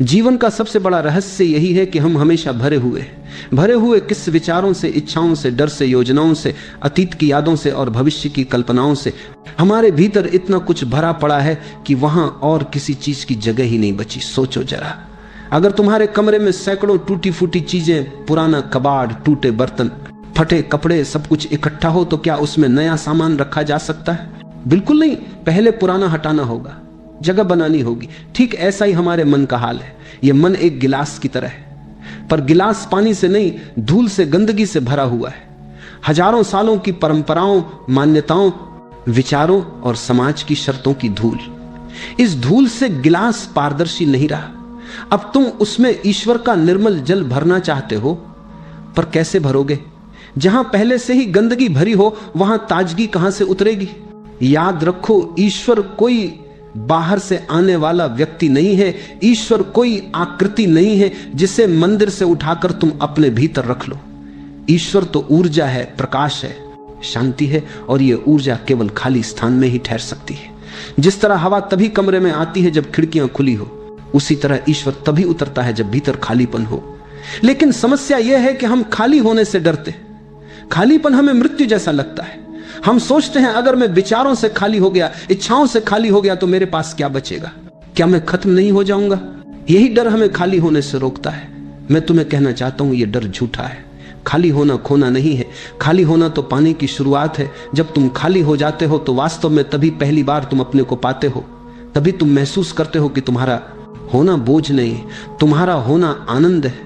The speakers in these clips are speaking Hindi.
जीवन का सबसे बड़ा रहस्य यही है कि हम हमेशा भरे हुए किस विचारों से, इच्छाओं से, डर से, योजनाओं से, अतीत की यादों से और भविष्य की कल्पनाओं से। हमारे भीतर इतना कुछ भरा पड़ा है कि वहां और किसी चीज की जगह ही नहीं बची। सोचो जरा, अगर तुम्हारे कमरे में सैकड़ों टूटी फूटी चीजें, पुराना कबाड़, टूटे बर्तन, फटे कपड़े, सब कुछ इकट्ठा हो तो क्या उसमें नया सामान रखा जा सकता है? बिल्कुल नहीं। पहले पुराना हटाना होगा, जगह बनानी होगी। ठीक ऐसा ही हमारे मन का हाल है। यह मन एक गिलास की तरह है, पर गिलास पानी से नहीं, धूल से, गंदगी से भरा हुआ है। हजारों सालों की परंपराओं, मान्यताओं, विचारों और समाज की शर्तों की धूल। इस धूल से गिलास पारदर्शी नहीं रहा। अब तुम उसमें ईश्वर का निर्मल जल भरना चाहते हो, पर कैसे भरोगे? जहां पहले से ही गंदगी भरी हो वहां ताजगी कहां से उतरेगी? याद रखो, ईश्वर कोई बाहर से आने वाला व्यक्ति नहीं है। ईश्वर कोई आकृति नहीं है जिसे मंदिर से उठाकर तुम अपने भीतर रख लो। ईश्वर तो ऊर्जा है, प्रकाश है, शांति है, और यह ऊर्जा केवल खाली स्थान में ही ठहर सकती है। जिस तरह हवा तभी कमरे में आती है जब खिड़कियां खुली हो, उसी तरह ईश्वर तभी उतरता है जब भीतर खालीपन हो। लेकिन समस्या यह है कि हम खाली होने से डरते। खालीपन हमें मृत्यु जैसा लगता है। हम सोचते हैं अगर मैं विचारों से खाली हो गया, इच्छाओं से खाली हो गया तो मेरे पास क्या बचेगा? क्या मैं खत्म नहीं हो जाऊंगा? यही डर हमें खाली होने से रोकता है। मैं तुम्हें कहना चाहता हूं, यह डर झूठा है। खाली होना खोना नहीं है। खाली होना तो पाने की शुरुआत है। जब तुम खाली हो जाते हो तो वास्तव में तभी पहली बार तुम अपने को पाते हो। तभी तुम महसूस करते हो कि तुम्हारा होना बोझ नहीं है, तुम्हारा होना आनंद है।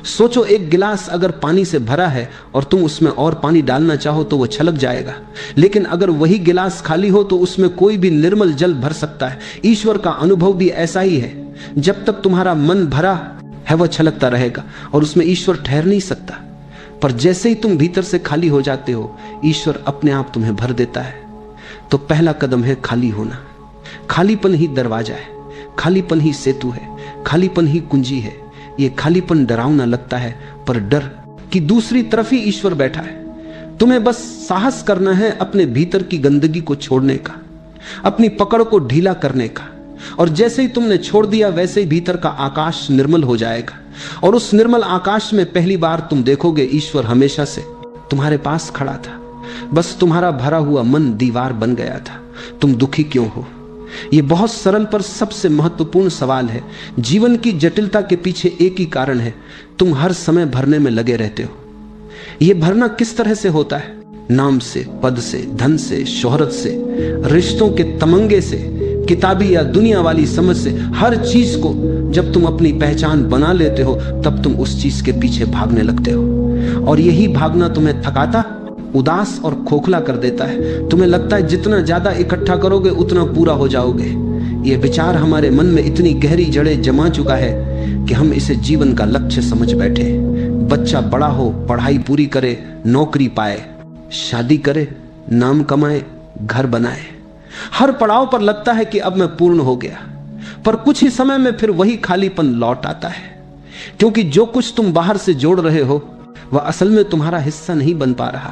सोचो, एक गिलास अगर पानी से भरा है और तुम उसमें और पानी डालना चाहो तो वह छलक जाएगा। लेकिन अगर वही गिलास खाली हो तो उसमें कोई भी निर्मल जल भर सकता है। ईश्वर का अनुभव भी ऐसा ही है। जब तक तुम्हारा मन भरा है वह छलकता रहेगा और उसमें ईश्वर ठहर नहीं सकता। पर जैसे ही तुम भीतर से खाली हो जाते हो, ईश्वर अपने आप तुम्हें भर देता है। तो पहला कदम है खाली होना। खालीपन ही दरवाजा है, खालीपन ही सेतु है, खालीपन ही कुंजी है। ये खालीपन डरावना लगता है, पर डर की दूसरी तरफ ही ईश्वर बैठा है। तुम्हें बस साहस करना है अपने भीतर की गंदगी को छोड़ने का, अपनी पकड़ को ढीला करने का। और जैसे ही तुमने छोड़ दिया वैसे ही भीतर का आकाश निर्मल हो जाएगा। और उस निर्मल आकाश में पहली बार तुम देखोगे ईश्वर हमेशा से तुम्हारे पास खड़ा था। बस तुम्हारा भरा हुआ मन दीवार बन गया था। तुम दुखी क्यों हो? यह बहुत सरल पर सबसे महत्वपूर्ण सवाल है। जीवन की जटिलता के पीछे एक ही कारण है, तुम हर समय भरने में लगे रहते हो। यह भरना किस तरह से होता है? नाम से, पद से, धन से, शोहरत से, रिश्तों के तमंगे से, किताबी या दुनिया वाली समझ से। हर चीज को जब तुम अपनी पहचान बना लेते हो तब तुम उस चीज के पीछे भागने लगते हो। और यही भागना तुम्हें थकाता, उदास और खोखला कर देता है। तुम्हें लगता है जितना ज्यादा इकट्ठा करोगे उतना पूरा हो जाओगे। यह विचार हमारे मन में इतनी गहरी जड़ें जमा चुका है कि हम इसे जीवन का लक्ष्य समझ बैठे। बच्चा बड़ा हो, पढ़ाई पूरी करे, नौकरी पाए, शादी करे, नाम कमाए, घर बनाए। हर पड़ाव पर लगता है कि अब मैं पूर्ण हो गया, पर कुछ ही समय में फिर वही खालीपन लौट आता है। क्योंकि जो कुछ तुम बाहर से जोड़ रहे हो वह असल में तुम्हारा हिस्सा नहीं बन पा रहा,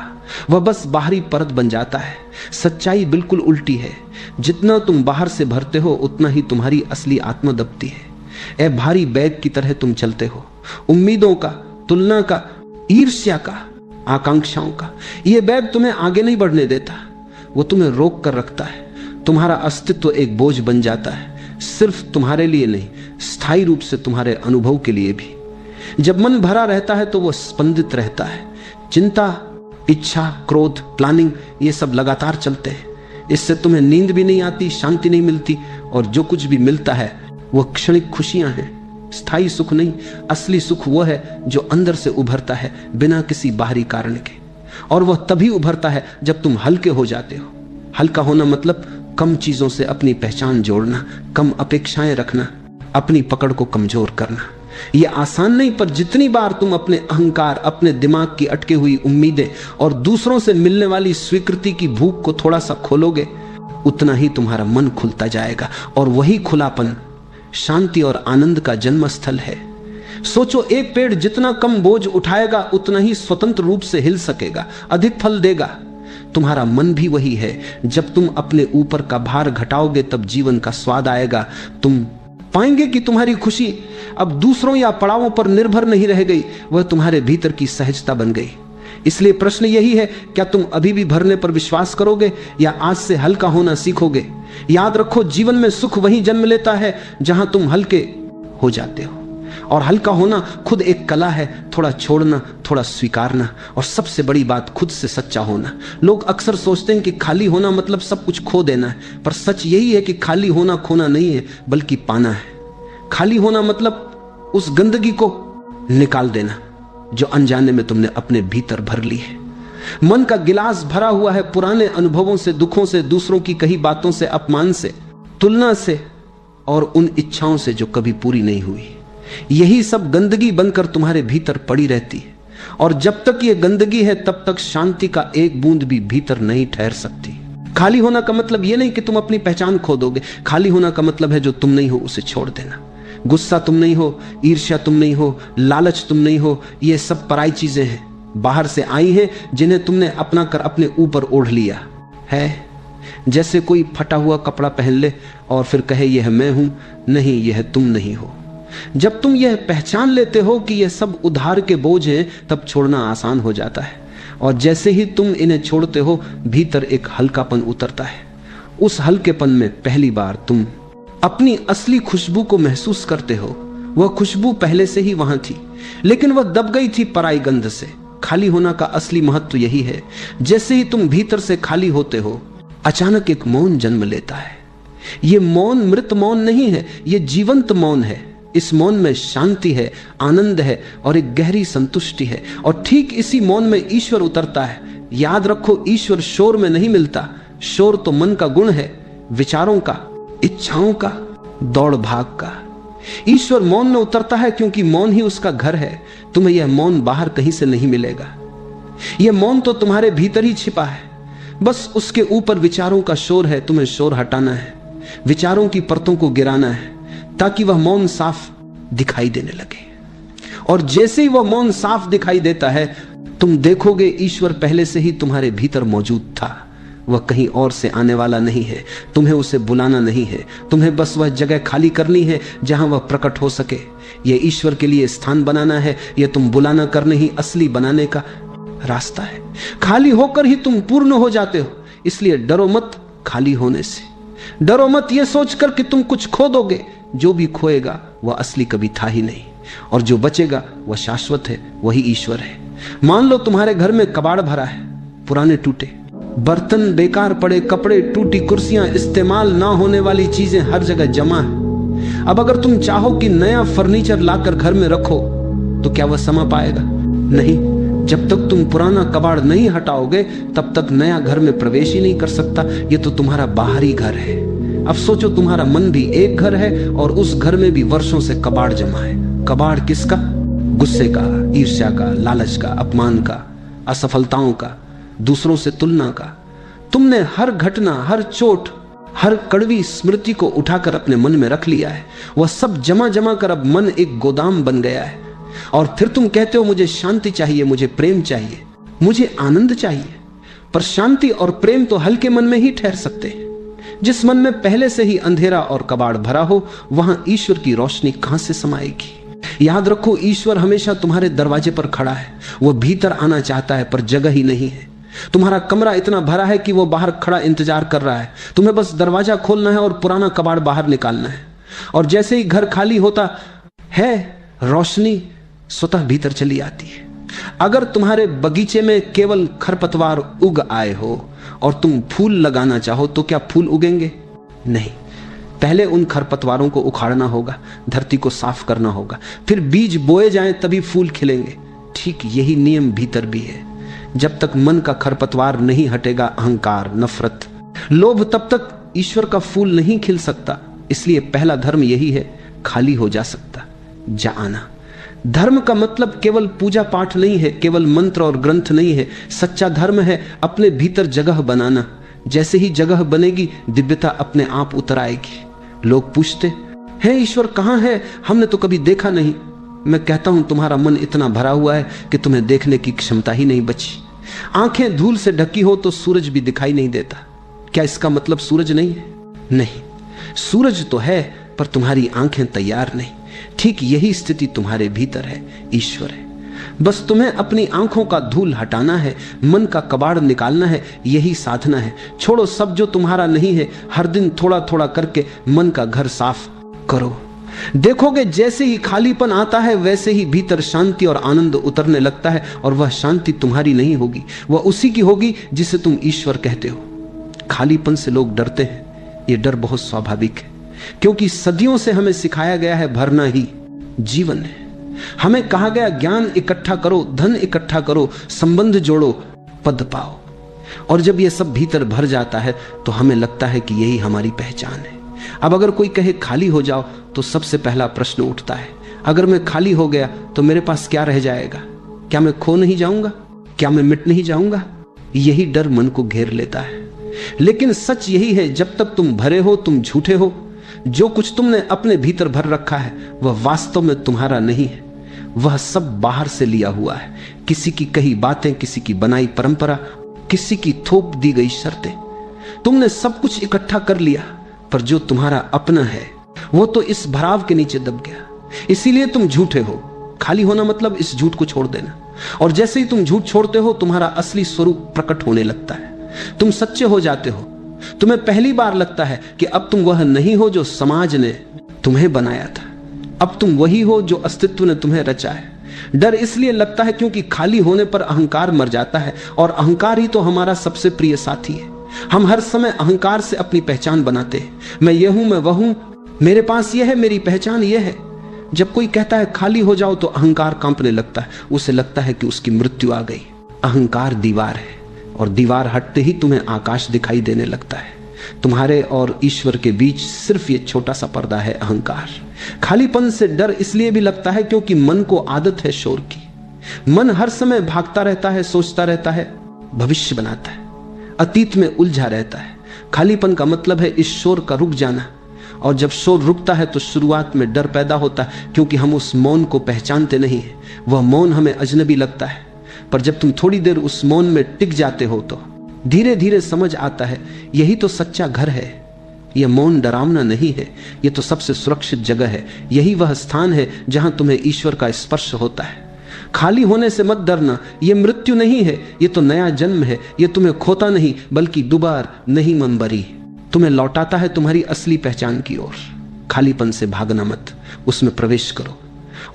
वह बस बाहरी परत बन जाता है। सच्चाई बिल्कुल उल्टी है। जितना तुम बाहर से भरते हो उतना ही तुम्हारी असली आत्मा दबती है। ए भारी बैग की तरह तुम चलते हो, उम्मीदों का, तुलना का, ईर्ष्या का, आकांक्षाओं का। यह बैग तुम्हें आगे नहीं बढ़ने देता, वो तुम्हें रोक कर रखता है। तुम्हारा अस्तित्व एक बोझ बन जाता है, सिर्फ तुम्हारे लिए नहीं, स्थायी रूप से तुम्हारे अनुभव के लिए भी। जब मन भरा रहता है तो वो स्पंदित रहता है। चिंता, इच्छा, क्रोध, प्लानिंग, ये सब लगातार चलते हैं। इससे तुम्हें नींद भी नहीं आती, शांति नहीं मिलती, और जो कुछ भी मिलता है वो क्षणिक खुशियां हैं, स्थायी सुख नहीं। असली सुख वो है जो अंदर से उभरता है बिना किसी बाहरी कारण के। और वह तभी उभरता है जब तुम हल्के हो जाते हो। हल्का होना मतलब कम चीजों से अपनी पहचान जोड़ना, कम अपेक्षाएं रखना, अपनी पकड़ को कमजोर करना। यह आसान नहीं, पर जितनी बार तुम अपने अहंकार, अपने दिमाग की अटकी हुई उम्मीदें और दूसरों से मिलने वाली स्वीकृति की भूख को थोड़ा सा खोलोगे, उतना ही तुम्हारा मन खुलता जाएगा। और वही खुलापन शांति और आनंद का जन्म स्थल है। सोचो, एक पेड़ जितना कम बोझ उठाएगा उतना ही स्वतंत्र रूप से हिल सकेगा, अधिक फल देगा। तुम्हारा मन भी वही है। जब तुम अपने ऊपर का भार घटाओगे तब जीवन का स्वाद आएगा। तुम पाएंगे कि तुम्हारी खुशी अब दूसरों या पड़ावों पर निर्भर नहीं रह गई, वह तुम्हारे भीतर की सहजता बन गई। इसलिए प्रश्न यही है, क्या तुम अभी भी भरने पर विश्वास करोगे या आज से हल्का होना सीखोगे? याद रखो, जीवन में सुख वहीं जन्म लेता है जहां तुम हल्के हो जाते हो। और हल्का होना खुद एक कला है, थोड़ा छोड़ना, थोड़ा स्वीकारना, और सबसे बड़ी बात खुद से सच्चा होना। लोग अक्सर सोचते हैं कि खाली होना मतलब सब कुछ खो देना है, पर सच यही है कि खाली होना खोना नहीं है बल्कि पाना है। खाली होना मतलब उस गंदगी को निकाल देना जो अनजाने में तुमने अपने भीतर भर ली है। मन का गिलास भरा हुआ है पुराने अनुभवों से, दुखों से, दूसरों की कही बातों से, अपमान से, तुलना से और उन इच्छाओं से जो कभी पूरी नहीं हुई। यही सब गंदगी बनकर तुम्हारे भीतर पड़ी रहती है, और जब तक ये गंदगी है तब तक शांति का एक बूंद भी भीतर नहीं ठहर सकती। खाली होना का मतलब यह नहीं कि तुम अपनी पहचान खो दोगे। खाली होना का मतलब है जो तुम नहीं हो उसे छोड़ देना। गुस्सा तुम नहीं हो, ईर्ष्या तुम नहीं हो, लालच तुम नहीं हो, ये सब पराई चीजें हैं, बाहर से आई हैं, जिन्हें तुमने अपना कर अपने ऊपर ओढ़ लिया है। जैसे कोई फटा हुआ कपड़ा पहन ले और फिर कहे यह मैं हूं। नहीं, यह तुम नहीं हो। जब तुम यह पहचान लेते हो कि यह सब उधार के बोझ हैं, तब छोड़ना आसान हो जाता है। और जैसे ही तुम इन्हें छोड़ते हो, भीतर एक हल्कापन उतरता है। उस हल्केपन में पहली बार तुम अपनी असली खुशबू को महसूस करते हो। वह खुशबू पहले से ही वहां थी, लेकिन वह दब गई थी पराई गंध से। खाली होना का असली महत्व यही है, जैसे ही तुम भीतर से खाली होते हो, अचानक एक मौन जन्म लेता है। यह मौन मृत मौन नहीं है, यह जीवंत मौन है। इस मौन में शांति है, आनंद है और एक गहरी संतुष्टि है। और ठीक इसी मौन में ईश्वर उतरता है। याद रखो, ईश्वर शोर में नहीं मिलता। शोर तो मन का गुण है, विचारों का, इच्छाओं का, दौड़ भाग का। ईश्वर मौन में उतरता है क्योंकि मौन ही उसका घर है। तुम्हें यह मौन बाहर कहीं से नहीं मिलेगा। यह मौन तो तुम्हारे भीतर ही छिपा है। बस उसके ऊपर विचारों का शोर है। तुम्हें शोर हटाना है, विचारों की परतों को गिराना है, ताकि वह मौन साफ दिखाई देने लगे। और जैसे ही वह मौन साफ दिखाई देता है, तुम देखोगे ईश्वर पहले से ही तुम्हारे भीतर मौजूद था। वह कहीं और से आने वाला नहीं है, तुम्हें उसे बुलाना नहीं है। तुम्हें बस वह जगह खाली करनी है जहां वह प्रकट हो सके। यह ईश्वर के लिए स्थान बनाना है। यह तुम बुलाना करने ही असली बनाने का रास्ता है। खाली होकर ही तुम पूर्ण हो जाते हो। इसलिए डरो मत खाली होने से। डरो मत यह सोचकर कि तुम कुछ खो दोगे। जो भी खोएगा वह असली कभी था ही नहीं, और जो बचेगा वह शाश्वत है, वही ईश्वर है। मान लो तुम्हारे घर में कबाड़ भरा है, पुराने टूटे बर्तन, बेकार पड़े कपड़े, टूटी कुर्सियां, इस्तेमाल ना होने वाली चीजें हर जगह जमा है। अब अगर तुम चाहो कि नया फर्नीचर लाकर घर में रखो, तो क्या वह समा पाएगा? नहीं। जब तक तुम पुराना कबाड़ नहीं हटाओगे, तब तक नया घर में प्रवेश ही नहीं कर सकता। यह तो तुम्हारा बाहरी घर है। अब सोचो, तुम्हारा मन भी एक घर है और उस घर में भी वर्षों से कबाड़ जमा है। कबाड़ किसका? गुस्से का, ईर्ष्या का, लालच का, अपमान का, असफलताओं का, दूसरों से तुलना का। तुमने हर घटना, हर चोट, हर कड़वी स्मृति को उठाकर अपने मन में रख लिया है। वह सब जमा जमा कर अब मन एक गोदाम बन गया है। और फिर तुम कहते हो मुझे शांति चाहिए, मुझे प्रेम चाहिए, मुझे आनंद चाहिए। पर शांति और प्रेम तो हल्के मन में ही ठहर सकते हैं। जिस मन में पहले से ही अंधेरा और कबाड़ भरा हो, वहां ईश्वर की रोशनी कहां से समाएगी? याद रखो, ईश्वर हमेशा तुम्हारे दरवाजे पर खड़ा है। वह भीतर आना चाहता है, पर जगह ही नहीं है। तुम्हारा कमरा इतना भरा है कि वो बाहर खड़ा इंतजार कर रहा है। तुम्हें बस दरवाजा खोलना है और पुराना कबाड़ बाहर निकालना है। और जैसे ही घर खाली होता है, रोशनी स्वतः भीतर चली आती है। अगर तुम्हारे बगीचे में केवल खरपतवार उग आए हो और तुम फूल लगाना चाहो, तो क्या फूल उगेंगे? नहीं। पहले उन खरपतवारों को उखाड़ना होगा, धरती को साफ करना होगा, फिर बीज बोए जाएं तभी फूल खिलेंगे। ठीक यही नियम भीतर भी है। जब तक मन का खरपतवार नहीं हटेगा, अहंकार, नफरत, लोभ, तब तक ईश्वर का फूल नहीं खिल सकता। इसलिए पहला धर्म यही है, खाली हो जा सकता जा आना। धर्म का मतलब केवल पूजा पाठ नहीं है, केवल मंत्र और ग्रंथ नहीं है। सच्चा धर्म है अपने भीतर जगह बनाना। जैसे ही जगह बनेगी, दिव्यता अपने आप उतर आएगी। लोग पूछते हैं, ईश्वर कहाँ है? हमने तो कभी देखा नहीं। मैं कहता हूं, तुम्हारा मन इतना भरा हुआ है कि तुम्हें देखने की क्षमता ही नहीं बची। आंखें धूल से ढकी हो तो सूरज भी दिखाई नहीं देता। क्या इसका मतलब सूरज नहीं है? नहीं, सूरज तो है, पर तुम्हारी आंखें तैयार नहीं। ठीक यही स्थिति तुम्हारे भीतर है, ईश्वर है। बस तुम्हें अपनी आंखों का धूल हटाना है, मन का कबाड़ निकालना है, यही साधना है। छोड़ो सब जो तुम्हारा नहीं है, हर दिन थोड़ा थोड़ा करके मन का घर साफ करो। देखोगे जैसे ही खालीपन आता है वैसे ही भीतर शांति और आनंद उतरने लगता है, और वह शांति तुम्हारी नहीं होगी, वह उसी की होगी जिसे तुम ईश्वर कहते हो। खालीपन से लोग डरते हैं, यह डर बहुत स्वाभाविक है, क्योंकि सदियों से हमें सिखाया गया है भरना ही जीवन है। हमें कहा गया ज्ञान इकट्ठा करो, धन इकट्ठा करो, संबंध जोड़ो, पद पाओ। और जब यह सब भीतर भर जाता है तो हमें लगता है कि यही हमारी पहचान है। अब अगर कोई कहे खाली हो जाओ तो सबसे पहला प्रश्न उठता है, अगर मैं खाली हो गया तो मेरे पास क्या रह जाएगा? क्या मैं खो नहीं जाऊंगा? क्या मैं मिट नहीं जाऊंगा? यही डर मन को घेर लेता है। लेकिन सच यही है, जब तक तुम भरे हो तुम झूठे हो। जो कुछ तुमने अपने भीतर भर रखा है वह वास्तव में तुम्हारा नहीं है, वह सब बाहर से लिया हुआ है। किसी की कही बातें, किसी की बनाई परंपरा, किसी की थोप दी गई शर्तें। तुमने सब कुछ इकट्ठा कर लिया, पर जो तुम्हारा अपना है वो तो इस भराव के नीचे दब गया। इसीलिए तुम झूठे हो। खाली होना मतलब इस झूठ को छोड़ देना। और जैसे ही तुम झूठ छोड़ते हो तुम्हारा असली स्वरूप प्रकट होने लगता है, तुम सच्चे हो जाते हो। तुम्हें पहली बार लगता है कि अब तुम वह नहीं हो जो समाज ने तुम्हें बनाया था, अब तुम वही हो जो अस्तित्व ने तुम्हें रचा है। डर इसलिए लगता है क्योंकि खाली होने पर अहंकार मर जाता है, और अहंकार ही तो हमारा सबसे प्रिय साथी है। हम हर समय अहंकार से अपनी पहचान बनाते हैं, मैं ये हूं, मैं वह हूं, मेरे पास यह है, मेरी पहचान यह है। जब कोई कहता है खाली हो जाओ तो अहंकार कांपने लगता है, उसे लगता है कि उसकी मृत्यु आ गई। अहंकार दीवार है, और दीवार हटते ही तुम्हें आकाश दिखाई देने लगता है। तुम्हारे और ईश्वर के बीच सिर्फ ये छोटा सा पर्दा है, अहंकार। खालीपन से डर इसलिए भी लगता है क्योंकि मन को आदत है शोर की। मन हर समय भागता रहता है, सोचता रहता है, भविष्य बनाता है, अतीत में उलझा रहता है। खालीपन का मतलब है इस शोर का रुक जाना। और जब शोर रुकता है तो शुरुआत में डर पैदा होता है, क्योंकि हम उस मौन को पहचानते नहीं है। वह मौन हमें अजनबी लगता है। पर जब तुम थोड़ी देर उस मौन में टिक जाते हो तो धीरे धीरे समझ आता है, यही तो सच्चा घर है। यह मौन डरावना नहीं है, यह तो सबसे सुरक्षित जगह है। यही वह स्थान है जहां तुम्हें ईश्वर का स्पर्श होता है। खाली होने से मत डरना, यह मृत्यु नहीं है, यह तो नया जन्म है। यह तुम्हें खोता नहीं बल्कि दुबार नहीं मंबरी तुम्हें लौटाता है तुम्हारी असली पहचान की ओर। खालीपन से भागना मत, उसमें प्रवेश करो।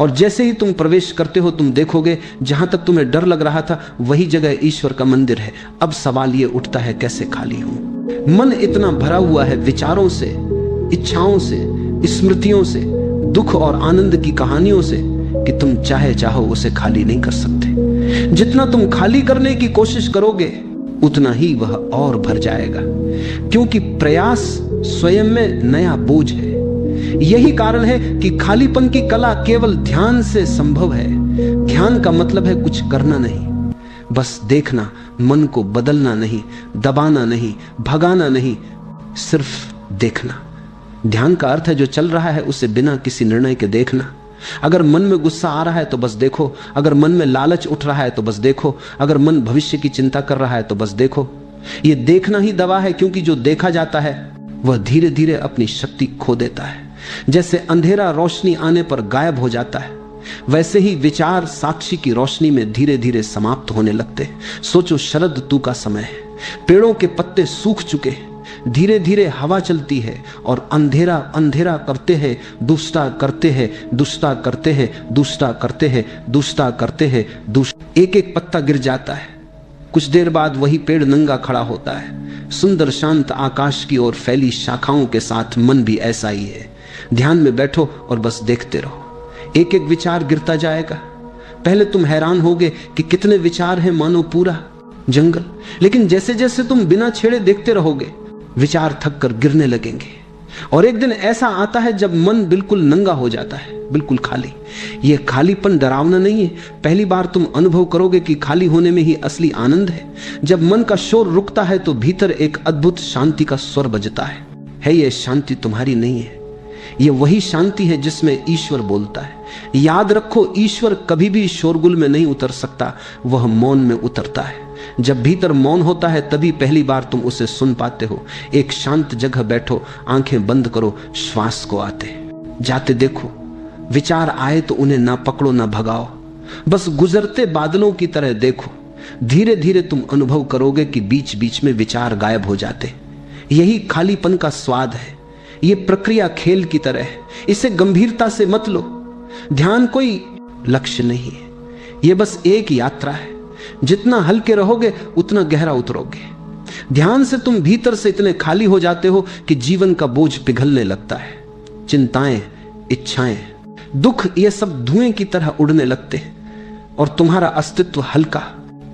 और जैसे ही तुम प्रवेश करते हो तुम देखोगे जहां तक तुम्हें डर लग रहा था वही जगह ईश्वर का मंदिर है। अब सवाल ये उठता है, कैसे खाली हूं? मन इतना भरा हुआ है विचारों से, इच्छाओं से, स्मृतियों से, दुख और आनंद की कहानियों से कि तुम चाहे चाहो उसे खाली नहीं कर सकते। जितना तुम खाली करने की कोशिश करोगे उतना ही वह और भर जाएगा, क्योंकि प्रयास स्वयं में नया बोझ है। यही कारण है कि खालीपन की कला केवल ध्यान से संभव है। ध्यान का मतलब है कुछ करना नहीं, बस देखना, मन को बदलना नहीं, दबाना नहीं, भगाना नहीं, सिर्फ देखना। ध्यान का अर्थ है जो चल रहा है उसे बिना किसी निर्णय के देखना। अगर मन में गुस्सा आ रहा है तो बस देखो, अगर मन में लालच उठ रहा है तो बस देखो, अगर मन भविष्य की चिंता कर रहा है तो बस देखो। यह देखना ही दवा है, क्योंकि जो देखा जाता है वह धीरे धीरे अपनी शक्ति खो देता है। जैसे अंधेरा रोशनी आने पर गायब हो जाता है, वैसे ही विचार साक्षी की रोशनी में धीरे धीरे समाप्त होने लगते हैं। सोचो, शरद ऋतु का समय है, पेड़ों के पत्ते सूख चुके, धीरे धीरे हवा चलती है और अंधेरा अंधेरा करते हैं, दुष्टा करते हैं, दुष्टा करते हैं, दुष्टा करते हैं, दुष्टा करते हैं, एक एक पत्ता गिर जाता है। कुछ देर बाद वही पेड़ नंगा खड़ा होता है। सुंदर शांत आकाश की ओर फैली शाखाओं के साथ मन भी ऐसा ही है। ध्यान में बैठो और बस देखते रहो, एक एक विचार गिरता जाएगा। पहले तुम हैरान होगे कि कितने विचार हैं, मानो पूरा जंगल। लेकिन जैसे जैसे तुम बिना छेड़े देखते रहोगे विचार थक कर गिरने लगेंगे। और एक दिन ऐसा आता है जब मन बिल्कुल नंगा हो जाता है, बिल्कुल खाली। यह खालीपन डरावना नहीं है। पहली बार तुम अनुभव करोगे कि खाली होने में ही असली आनंद है। जब मन का शोर रुकता है तो भीतर एक अद्भुत शांति का स्वर बजता है। यह शांति तुम्हारी नहीं है, यह वही शांति है जिसमें ईश्वर बोलता है। याद रखो, ईश्वर कभी भी शोरगुल में नहीं उतर सकता, वह मौन में उतरता है। जब भीतर मौन होता है तभी पहली बार तुम उसे सुन पाते हो। एक शांत जगह बैठो, आंखें बंद करो, श्वास को आते जाते देखो। विचार आए तो उन्हें ना पकड़ो ना भगाओ, बस गुजरते बादलों की तरह देखो। धीरे धीरे तुम अनुभव करोगे कि बीच बीच में विचार गायब हो जाते। यही खालीपन का स्वाद है। ये प्रक्रिया खेल की तरह है, इसे गंभीरता से मत लो। ध्यान कोई लक्ष्य नहीं है, ये बस एक यात्रा है। जितना हल्के रहोगे उतना गहरा उतरोगे। ध्यान से तुम भीतर से इतने खाली हो जाते हो कि जीवन का बोझ पिघलने लगता है। चिंताएं, इच्छाएं, दुख, ये सब धुएं की तरह उड़ने लगते हैं और तुम्हारा अस्तित्व हल्का,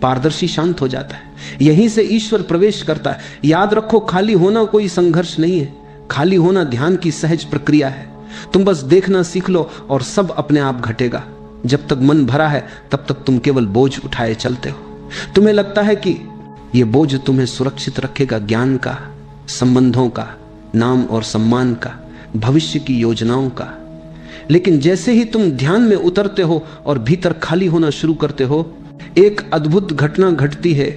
पारदर्शी, शांत हो जाता है। यहीं से ईश्वर प्रवेश करता है। याद रखो, खाली होना कोई संघर्ष नहीं है, खाली होना ध्यान की सहज प्रक्रिया है। तुम बस देखना सीख लो और सब अपने आप घटेगा। जब तक मन भरा है तब तक तुम केवल बोझ उठाए चलते हो। तुम्हें लगता है कि यह बोझ तुम्हें सुरक्षित रखेगा, ज्ञान का, संबंधों का, नाम और सम्मान का, भविष्य की योजनाओं का। लेकिन जैसे ही तुम ध्यान में उतरते हो और भीतर खाली होना शुरू करते हो, एक अद्भुत घटना घटती है।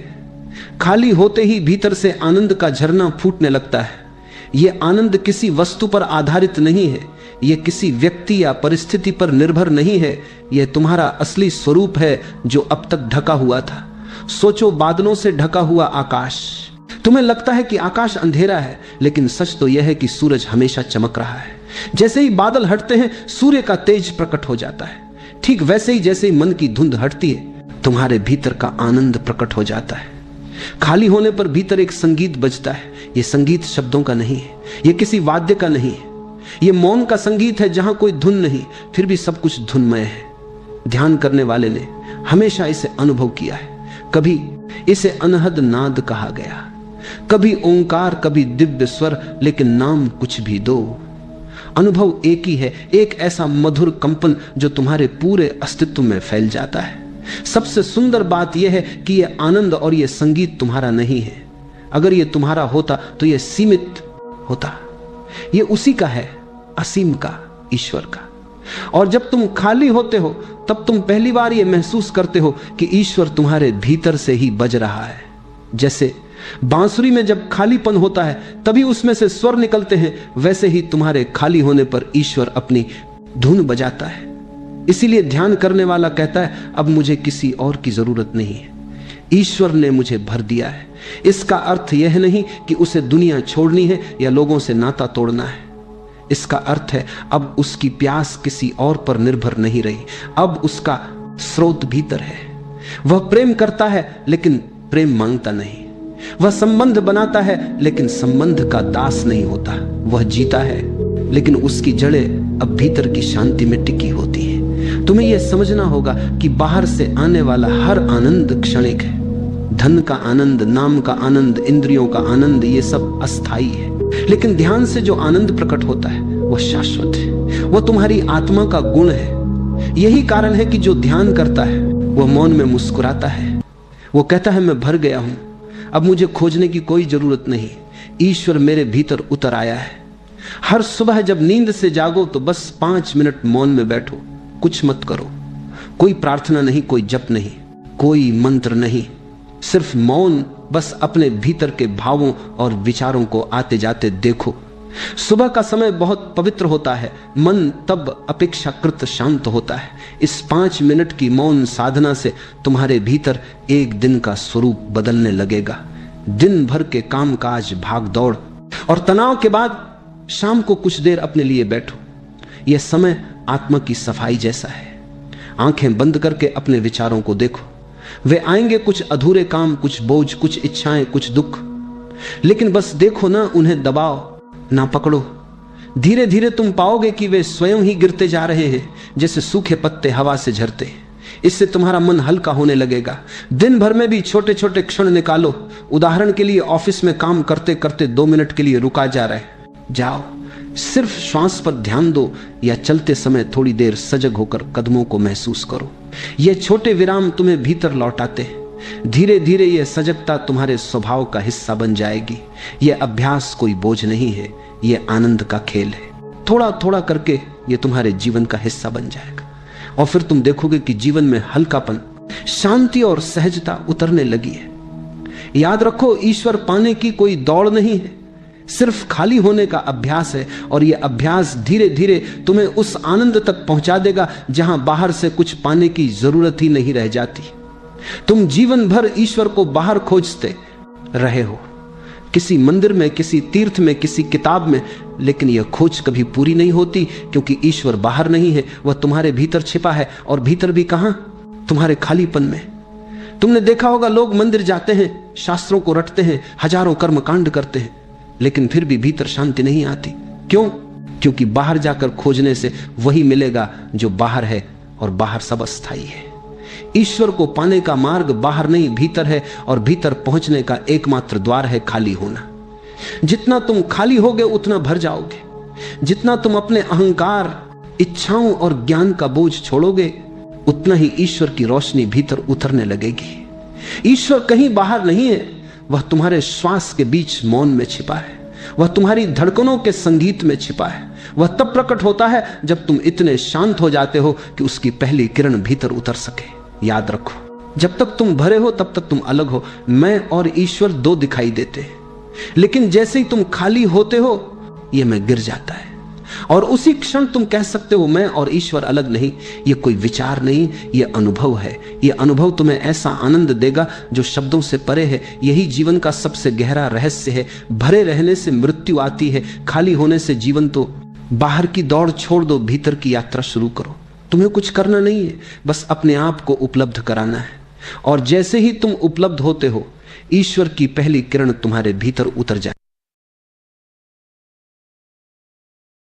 खाली होते ही भीतर से आनंद का झरना फूटने लगता है। यह आनंद किसी वस्तु पर आधारित नहीं है, यह किसी व्यक्ति या परिस्थिति पर निर्भर नहीं है। यह तुम्हारा असली स्वरूप है जो अब तक ढका हुआ था। सोचो, बादलों से ढका हुआ आकाश। तुम्हें लगता है कि आकाश अंधेरा है, लेकिन सच तो यह है कि सूरज हमेशा चमक रहा है। जैसे ही बादल हटते हैं सूर्य का तेज प्रकट हो जाता है। ठीक वैसे ही जैसे ही मन की धुंध हटती है तुम्हारे भीतर का आनंद प्रकट हो जाता है। खाली होने पर भीतर एक संगीत बजता है। यह संगीत शब्दों का नहीं है, यह किसी वाद्य का नहीं है, यह मौन का संगीत है जहां कोई धुन नहीं, फिर भी सब कुछ धुनमय है। ध्यान करने वाले ने हमेशा इसे अनुभव किया है। कभी इसे अनहद नाद कहा गया, कभी ओंकार, कभी दिव्य स्वर, लेकिन नाम कुछ भी दो, अनुभव एक ही है। एक ऐसा मधुर कंपन जो तुम्हारे पूरे अस्तित्व में फैल जाता है। सबसे सुंदर बात यह है कि यह आनंद और यह संगीत तुम्हारा नहीं है। अगर यह तुम्हारा होता तो यह सीमित होता। यह उसी का है, असीम का, ईश्वर का। और जब तुम खाली होते हो तब तुम पहली बार यह महसूस करते हो कि ईश्वर तुम्हारे भीतर से ही बज रहा है। जैसे बांसुरी में जब खालीपन होता है तभी उसमें से स्वर निकलते हैं, वैसे ही तुम्हारे खाली होने पर ईश्वर अपनी धुन बजाता है। इसीलिए ध्यान करने वाला कहता है, अब मुझे किसी और की जरूरत नहीं है, ईश्वर ने मुझे भर दिया है। इसका अर्थ यह नहीं कि उसे दुनिया छोड़नी है या लोगों से नाता तोड़ना है। इसका अर्थ है अब उसकी प्यास किसी और पर निर्भर नहीं रही। अब उसका स्रोत भीतर है। वह प्रेम करता है लेकिन प्रेम मांगता नहीं। वह संबंध बनाता है लेकिन संबंध का दास नहीं होता। वह जीता है लेकिन उसकी जड़ें अब भीतर की शांति में टिकी होती है। तुम्हें यह समझना होगा कि बाहर से आने वाला हर आनंद क्षणिक है। धन का आनंद, नाम का आनंद, इंद्रियों का आनंद, ये सब अस्थाई है। लेकिन ध्यान से जो आनंद प्रकट होता है वह शाश्वत है। वह तुम्हारी आत्मा का गुण है। यही कारण है कि जो ध्यान करता है वह मौन में मुस्कुराता है। वो कहता है, मैं भर गया हूं, अब मुझे खोजने की कोई जरूरत नहीं। ईश्वर मेरे भीतर उतर आया है। हर सुबह जब नींद से जागो तो बस 5 मिनट मौन में बैठो, कुछ मत करो। कोई प्रार्थना नहीं, कोई जप नहीं, कोई मंत्र नहीं, सिर्फ मौन। बस अपने भीतर के भावों और विचारों को आते जाते देखो। सुबह का समय बहुत पवित्र होता है। मन तब अपेक्षाकृत शांत होता है। इस 5 मिनट की मौन साधना से तुम्हारे भीतर एक दिन का स्वरूप बदलने लगेगा। दिन भर के कामकाज, भाग दौड़ और तनाव के बाद शाम को कुछ देर अपने लिए बैठो। यह समय आत्मा की सफाई जैसा है। आंखें बंद करके अपने विचारों को देखो। वे आएंगे, कुछ अधूरे काम, कुछ बोझ, कुछ इच्छाएं, कुछ दुख, लेकिन बस देखो ना, उन्हें दबाओ ना पकड़ो। धीरे धीरे तुम पाओगे कि वे स्वयं ही गिरते जा रहे हैं, जैसे सूखे पत्ते हवा से झरते। इससे तुम्हारा मन हल्का होने लगेगा। दिन भर में भी छोटे छोटे क्षण निकालो। उदाहरण के लिए ऑफिस में काम करते करते 2 मिनट के लिए रुका जा रहा है, जाओ, सिर्फ श्वास पर ध्यान दो, या चलते समय थोड़ी देर सजग होकर कदमों को महसूस करो। ये छोटे विराम तुम्हें भीतर लौटाते हैं। धीरे धीरे यह सजगता तुम्हारे स्वभाव का हिस्सा बन जाएगी। यह अभ्यास कोई बोझ नहीं है, यह आनंद का खेल है। थोड़ा थोड़ा करके यह तुम्हारे जीवन का हिस्सा बन जाएगा और फिर तुम देखोगे कि जीवन में हल्कापन, शांति और सहजता उतरने लगी है। याद रखो, ईश्वर पाने की कोई दौड़ नहीं है, सिर्फ खाली होने का अभ्यास है। और यह अभ्यास धीरे धीरे तुम्हें उस आनंद तक पहुंचा देगा जहां बाहर से कुछ पाने की जरूरत ही नहीं रह जाती। तुम जीवन भर ईश्वर को बाहर खोजते रहे हो, किसी मंदिर में, किसी तीर्थ में, किसी किताब में, लेकिन यह खोज कभी पूरी नहीं होती, क्योंकि ईश्वर बाहर नहीं है, वह तुम्हारे भीतर छिपा है। और भीतर भी कहां? तुम्हारे खालीपन में। तुमने देखा होगा, लोग मंदिर जाते हैं, शास्त्रों को रटते हैं, हजारों कर्म कांड करते हैं, लेकिन फिर भी भीतर शांति नहीं आती। क्यों? क्योंकि बाहर जाकर खोजने से वही मिलेगा जो बाहर है, और बाहर सब अस्थाई है। ईश्वर को पाने का मार्ग बाहर नहीं, भीतर है, और भीतर पहुंचने का एकमात्र द्वार है खाली होना। जितना तुम खाली होगे उतना भर जाओगे। जितना तुम अपने अहंकार, इच्छाओं और ज्ञान का बोझ छोड़ोगे, उतना ही ईश्वर की रोशनी भीतर उतरने लगेगी। ईश्वर कहीं बाहर नहीं है, वह तुम्हारे श्वास के बीच मौन में छिपा है, वह तुम्हारी धड़कनों के संगीत में छिपा है। वह तब प्रकट होता है जब तुम इतने शांत हो जाते हो कि उसकी पहली किरण भीतर उतर सके। याद रखो, जब तक तुम भरे हो तब तक तुम अलग हो। मैं और ईश्वर दो दिखाई देते हैं, लेकिन जैसे ही तुम खाली होते हो, यह मैं गिर जाता है, और उसी क्षण तुम कह सकते हो मैं और ईश्वर अलग नहीं। यह कोई विचार नहीं, यह अनुभव है। यह अनुभव तुम्हें ऐसा आनंद देगा जो शब्दों से परे है। यही जीवन का सबसे गहरा रहस्य है। भरे रहने से मृत्यु आती है, खाली होने से जीवन। तो बाहर की दौड़ छोड़ दो, भीतर की यात्रा शुरू करो। तुम्हें कुछ करना नहीं है, बस अपने आप को उपलब्ध कराना है। और जैसे ही तुम उपलब्ध होते हो, ईश्वर की पहली किरण तुम्हारे भीतर उतर जाए।